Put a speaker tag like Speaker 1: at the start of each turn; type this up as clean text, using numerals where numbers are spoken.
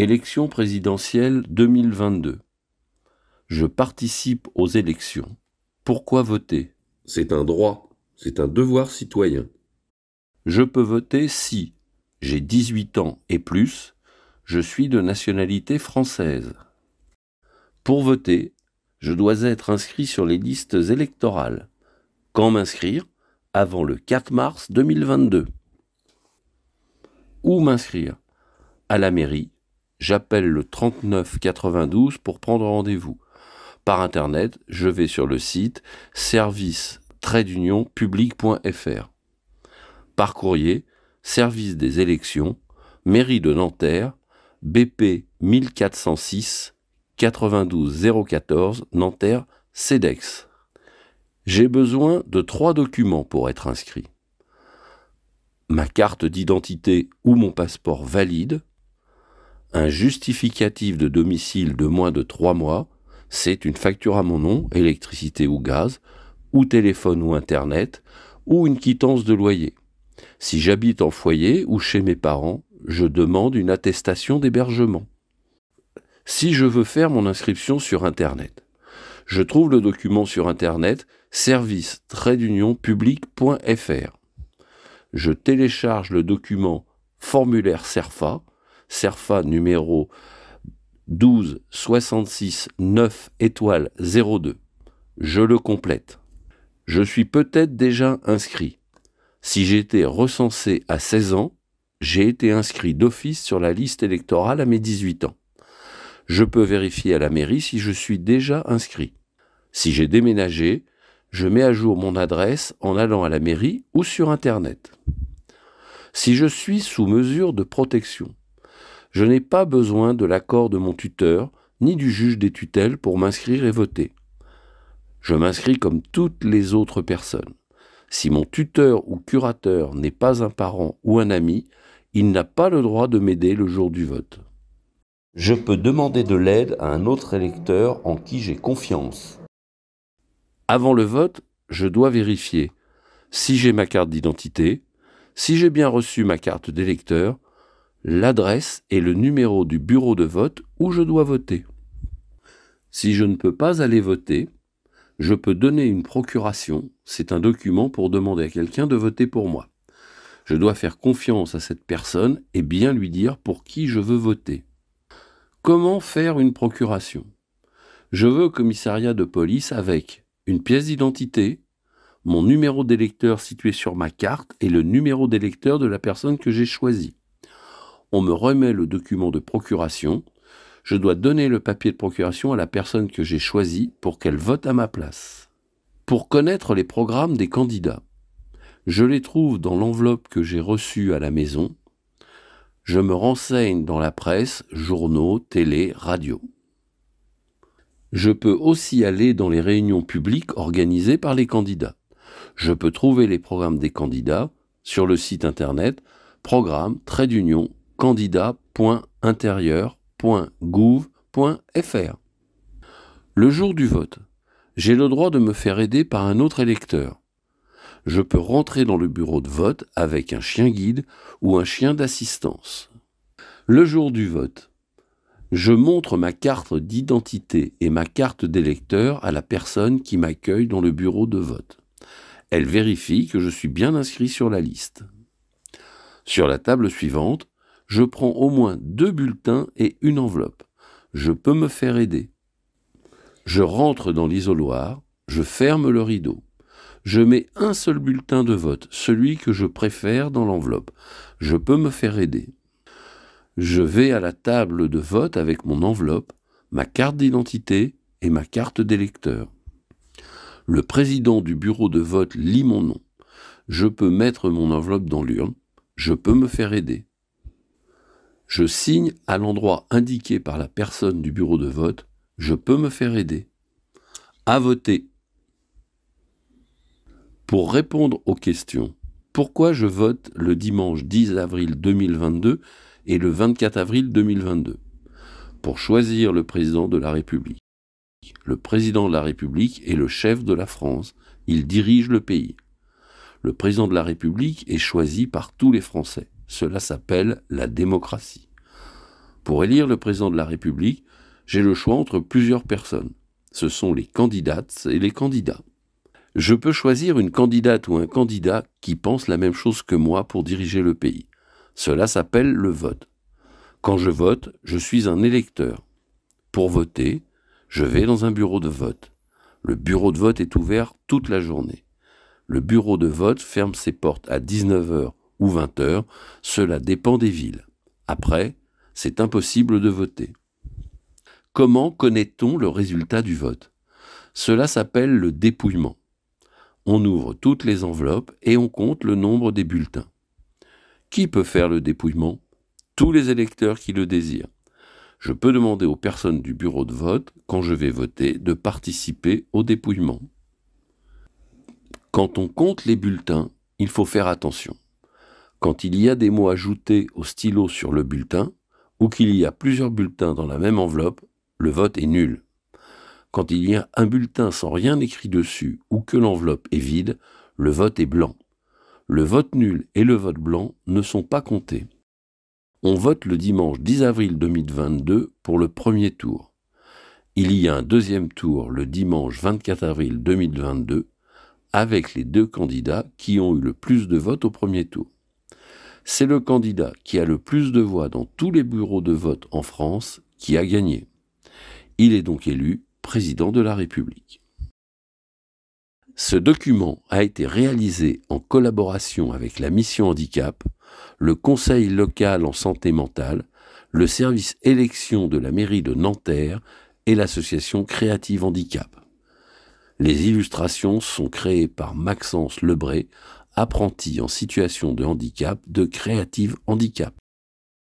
Speaker 1: Élection présidentielle 2022. Je participe aux élections. Pourquoi voter?
Speaker 2: C'est un droit, c'est un devoir citoyen.
Speaker 1: Je peux voter si j'ai 18 ans et plus, je suis de nationalité française. Pour voter, je dois être inscrit sur les listes électorales. Quand m'inscrire? Avant le 4 mars 2022. Où m'inscrire? À la mairie. J'appelle le 39 92 pour prendre rendez-vous. Par Internet, je vais sur le site service-public.fr. Par courrier, service des élections, mairie de Nanterre, BP 1406 92 014 Nanterre CEDEX. J'ai besoin de 3 documents pour être inscrit. Ma carte d'identité ou mon passeport valide, un justificatif de domicile de moins de 3 mois, c'est une facture à mon nom, électricité ou gaz, ou téléphone ou internet, ou une quittance de loyer. Si j'habite en foyer ou chez mes parents, je demande une attestation d'hébergement. Si je veux faire mon inscription sur Internet, je trouve le document sur Internet service-public.fr. Je télécharge le document formulaire CERFA numéro 12 66 9 étoile 02. Je le complète. Je suis peut-être déjà inscrit. Si j'ai été recensé à 16 ans, j'ai été inscrit d'office sur la liste électorale à mes 18 ans. Je peux vérifier à la mairie si je suis déjà inscrit. Si j'ai déménagé, je mets à jour mon adresse en allant à la mairie ou sur Internet. Si je suis sous mesure de protection, je n'ai pas besoin de l'accord de mon tuteur ni du juge des tutelles pour m'inscrire et voter. Je m'inscris comme toutes les autres personnes. Si mon tuteur ou curateur n'est pas un parent ou un ami, il n'a pas le droit de m'aider le jour du vote. Je peux demander de l'aide à un autre électeur en qui j'ai confiance. Avant le vote, je dois vérifier si j'ai ma carte d'identité, si j'ai bien reçu ma carte d'électeur, l'adresse et le numéro du bureau de vote où je dois voter. Si je ne peux pas aller voter, je peux donner une procuration, c'est un document pour demander à quelqu'un de voter pour moi. Je dois faire confiance à cette personne et bien lui dire pour qui je veux voter. Comment faire une procuration? Je veux au commissariat de police avec une pièce d'identité, mon numéro d'électeur situé sur ma carte et le numéro d'électeur de la personne que j'ai choisie. On me remet le document de procuration. Je dois donner le papier de procuration à la personne que j'ai choisie pour qu'elle vote à ma place. Pour connaître les programmes des candidats, je les trouve dans l'enveloppe que j'ai reçue à la maison. Je me renseigne dans la presse, journaux, télé, radio. Je peux aussi aller dans les réunions publiques organisées par les candidats. Je peux trouver les programmes des candidats sur le site internet programme-candidat.intérieur.gouv.fr. Le jour du vote, j'ai le droit de me faire aider par un autre électeur. Je peux rentrer dans le bureau de vote avec un chien guide ou un chien d'assistance. Le jour du vote, je montre ma carte d'identité et ma carte d'électeur à la personne qui m'accueille dans le bureau de vote. Elle vérifie que je suis bien inscrit sur la liste. Sur la table suivante, je prends au moins 2 bulletins et une enveloppe. Je peux me faire aider. Je rentre dans l'isoloir, je ferme le rideau. Je mets un seul bulletin de vote, celui que je préfère dans l'enveloppe. Je peux me faire aider. Je vais à la table de vote avec mon enveloppe, ma carte d'identité et ma carte d'électeur. Le président du bureau de vote lit mon nom. Je peux mettre mon enveloppe dans l'urne. Je peux me faire aider. Je signe à l'endroit indiqué par la personne du bureau de vote. Je peux me faire aider. À voter. Pour répondre aux questions, pourquoi je vote le dimanche 10 avril 2022 et le 24 avril 2022? Pour choisir le président de la République. Le président de la République est le chef de la France. Il dirige le pays. Le président de la République est choisi par tous les Français. Cela s'appelle la démocratie. Pour élire le président de la République, j'ai le choix entre plusieurs personnes. Ce sont les candidates et les candidats. Je peux choisir une candidate ou un candidat qui pense la même chose que moi pour diriger le pays. Cela s'appelle le vote. Quand je vote, je suis un électeur. Pour voter, je vais dans un bureau de vote. Le bureau de vote est ouvert toute la journée. Le bureau de vote ferme ses portes à 19h ou 20h, cela dépend des villes. Après, c'est impossible de voter. Comment connaît-on le résultat du vote? Cela s'appelle le dépouillement. On ouvre toutes les enveloppes et on compte le nombre des bulletins. Qui peut faire le dépouillement? Tous les électeurs qui le désirent. Je peux demander aux personnes du bureau de vote, quand je vais voter, de participer au dépouillement. Quand on compte les bulletins, il faut faire attention. Quand il y a des mots ajoutés au stylo sur le bulletin, ou qu'il y a plusieurs bulletins dans la même enveloppe, le vote est nul. Quand il y a un bulletin sans rien écrit dessus ou que l'enveloppe est vide, le vote est blanc. Le vote nul et le vote blanc ne sont pas comptés. On vote le dimanche 10 avril 2022 pour le premier tour. Il y a un deuxième tour le dimanche 24 avril 2022 avec les deux candidats qui ont eu le plus de votes au premier tour. C'est le candidat qui a le plus de voix dans tous les bureaux de vote en France qui a gagné. Il est donc élu président de la République. Ce document a été réalisé en collaboration avec la Mission Handicap, le Conseil local en santé mentale, le service élection de la mairie de Nanterre et l'association Créative Handicap. Les illustrations sont créées par Maxence Lebray, apprenti en situation de handicap de Créative Handicap.